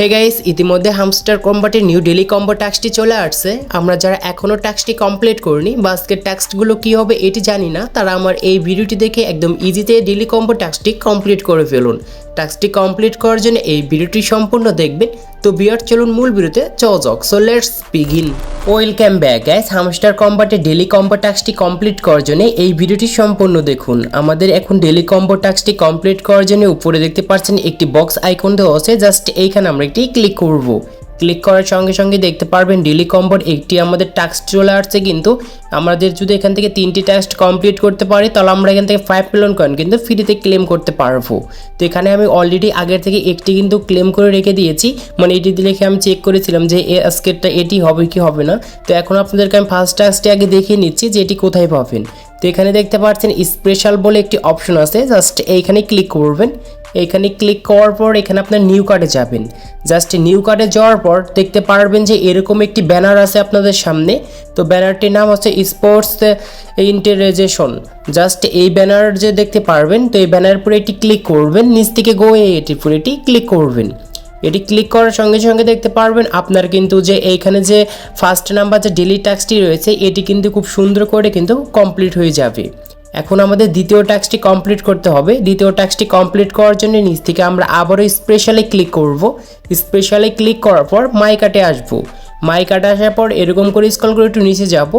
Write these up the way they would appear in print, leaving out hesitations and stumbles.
Hey guys, ইতিমধ্যে hamster কম্বাটের new daily combo টাস্কটি চলে আসছে। আমরা যারা এখনও টাস্কটি কমপ্লিট করিনি বা আজকের টাস্কগুলো কী হবে এটি জানি না, তারা আমার এই ভিডিওটি দেখে একদম ইজিতে ডেলি কম্বো টাস্কটি কমপ্লিট করে ফেলুন। টাস্কটি কমপ্লিট করার জন্য এই ভিডিওটি সম্পূর্ণ দেখবেন। তো বিয়ার চলুন মূল ভিডিওতে যাওয়া যাক। So let's begin. Welcome back guys, hamster কম্বাটের ডেলি কম্বো টাস্কটি কমপ্লিট করার জন্য এই ভিডিওটি সম্পূর্ণ দেখুন। আমাদের এখন ডেলি কম্বো টাস্কটি কমপ্লিট করার জন্য উপরে দেখতে পাচ্ছেন একটি বক্স আইকন দেওয়া আছে, জাস্ট এইখানে আমরা একটি ক্লিক করব। ক্লিক করার সঙ্গে সঙ্গে দেখতে পারবেন ডেলি কম্বোর একটি আমাদের টাস্ক চলে আসছে। কিন্তু আমাদের যদি এখান থেকে 3টি টাস্ক কমপ্লিট করতে পারি তাহলে আমরা এখান থেকে 5 মিলিয়ন কয়েন কিন্তু ফ্রিতে ক্লেম করতে পারবো। তো এখানে আমি অলরেডি আগের থেকে একটি কিন্তু ক্লেম করে রেখে দিয়েছি, মানে এটি দেখে আমি চেক করেছিলাম যে আজকেরটা এটি হবে কি হবে না। তো এখন আপনাদেরকে আমি ফার্স্ট টাস্কটি আগে দেখিয়ে নিচ্ছি যে এটি কোথায় পাবেন। তো এখানে দেখতে পাচ্ছেন স্পেশাল বলে একটি অপশন আছে, জাস্ট এইখানে ক্লিক করবেন। এইখানে ক্লিক করার পর এখানে আপনার নিউ কার্ডে যাবেন। জাস্ট নিউ কার্ডে যাওয়ার পর দেখতে পারবেন যে এরকম একটি ব্যানার আছে আপনাদের সামনে। তো ব্যানারটির নাম হচ্ছে স্পোর্টস ইন্টারেজেশন। জাস্ট এই ব্যানার যে দেখতে পারবেন, তো এই ব্যানারের উপরে এটি ক্লিক করবেন, নিচ থেকে গো এটির উপরে এটি ক্লিক করবেন। এটি ক্লিক করার সঙ্গে সঙ্গে দেখতে পারবেন আপনার কিন্তু যে এইখানে যে ফার্স্ট নাম্বার যে ডেলি টাস্কটি রয়েছে এটি কিন্তু খুব সুন্দর করে কিন্তু কমপ্লিট হয়ে যাবে। এখন আমাদের দ্বিতীয় টাস্কটি কমপ্লিট করতে হবে। দ্বিতীয় টাস্কটি কমপ্লিট করার জন্য নিচ থেকে আমরা আবারও স্পেশালে ক্লিক করব। স্পেশালে ক্লিক করার পর মাই কার্টে আসবো। মাই কার্টে আসার পর এরকম করে স্ক্রল করে একটু নিচে যাব।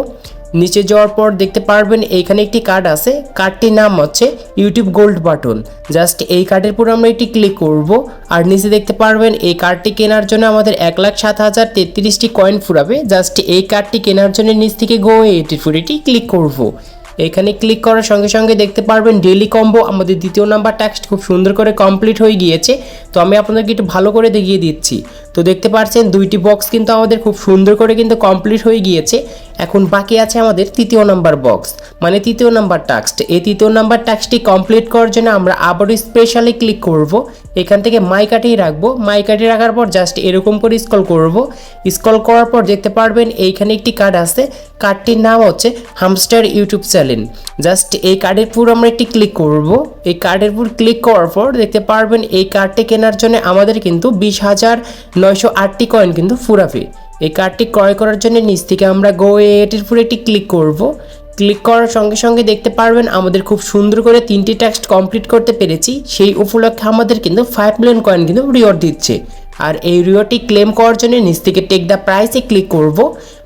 নিচে যাওয়ার পর দেখতে পারবেন এইখানে একটি কার্ড আছে, কার্ডটির নাম হচ্ছে ইউটিউব গোল্ড বাটন। জাস্ট এই কার্ডের উপর আমরা এটি ক্লিক করব। আর নিচে দেখতে পারবেন এই কার্ডটি কেনার জন্য আমাদের 1,07,033টি কয়েন ফুরাবে। জাস্ট এই কার্ডটি কেনার জন্য নিচ থেকে গো এটির উপর এটি ক্লিক করব। এখানে ক্লিক করার সঙ্গে সঙ্গে দেখতে পারবেন ডেলি কম্বো আমাদের দ্বিতীয় নাম্বার টাস্ক খুব সুন্দর করে কমপ্লিট হয়ে গিয়েছে। তো আমি আপনাদেরকে একটু ভালো করে দেখিয়ে দিচ্ছি। তো দেখতে পাচ্ছেন দুইটি বক্স কিন্তু আমাদের খুব সুন্দর করে কিন্তু কমপ্লিট হয়ে গিয়েছে। এখন বাকি আছে আমাদের তৃতীয় নাম্বার বক্স, মানে তৃতীয় নাম্বার টাস্ক। এই তৃতীয় নাম্বার টাস্কটি কমপ্লিট করার জন্য আমরা আবারও স্পেশালি ক্লিক করব। এখান থেকে মাই কার্টেই রাখবো। মাই কার্টে রাখার পর জাস্ট এরকম করে স্ক্রল করব। স্ক্রল করার পর দেখতে পারবেন এইখানে একটি কার্ড আছে, কার্ডটির নাম হচ্ছে হামস্টার ইউটিউব চ্যানেল। জাস্ট এই কার্ডের উপর আমরা একটি ক্লিক করব। এই কার্ডের উপর ক্লিক করার পর দেখতে পারবেন এই কার্ডটি কেনার জন্য আমাদের কিন্তু 20,908টি কয়েন কিন্তু ফুরাবে। এই কার্ডটি ক্রয় করার জন্য নিচ থেকে আমরা গো এটির উপর একটি ক্লিক করব। ক্লিক করার সঙ্গে সঙ্গে দেখতে পারবেন আমাদের খুব সুন্দর করে 3টি টাস্ক কমপ্লিট করতে পেরেছি। সেই উপলক্ষে আমাদের কিন্তু 5 মিলিয়ন কয়েন কিন্তু রিওয়ার্ড দিচ্ছে। আর এই রিওয়ার্ডটি ক্লেম করার জন্য নিচ থেকে টেক দ্য প্রাইসে ক্লিক করব।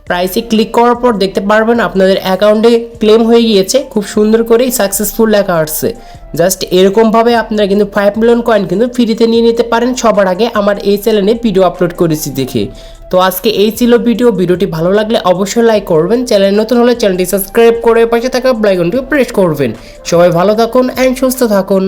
প্রাইসে ক্লিক করার পর দেখতে পারবেন আপনাদের অ্যাকাউন্টে ক্লেম হয়ে গিয়েছে, খুব সুন্দর করেই সাকসেসফুল লেখা আসছে। জাস্ট এরকমভাবে আপনারা কিন্তু 5 মিলিয়ন কয়েন কিন্তু ফ্রিতে নিয়ে নিতে পারেন সবার আগে আমার এই চ্যানেলে ভিডিও আপলোড করেছি দেখে। তো আজকে এই ছিল ভিডিওটি ভালো লাগলে অবশ্যই লাইক করবেন, চ্যানেল নতুন হলে চ্যানেলটি সাবস্ক্রাইব করে পাশে থাকা বেল আইকনটি প্রেস করবেন। সবাই ভালো থাকুন অ্যান্ড সুস্থ থাকুন।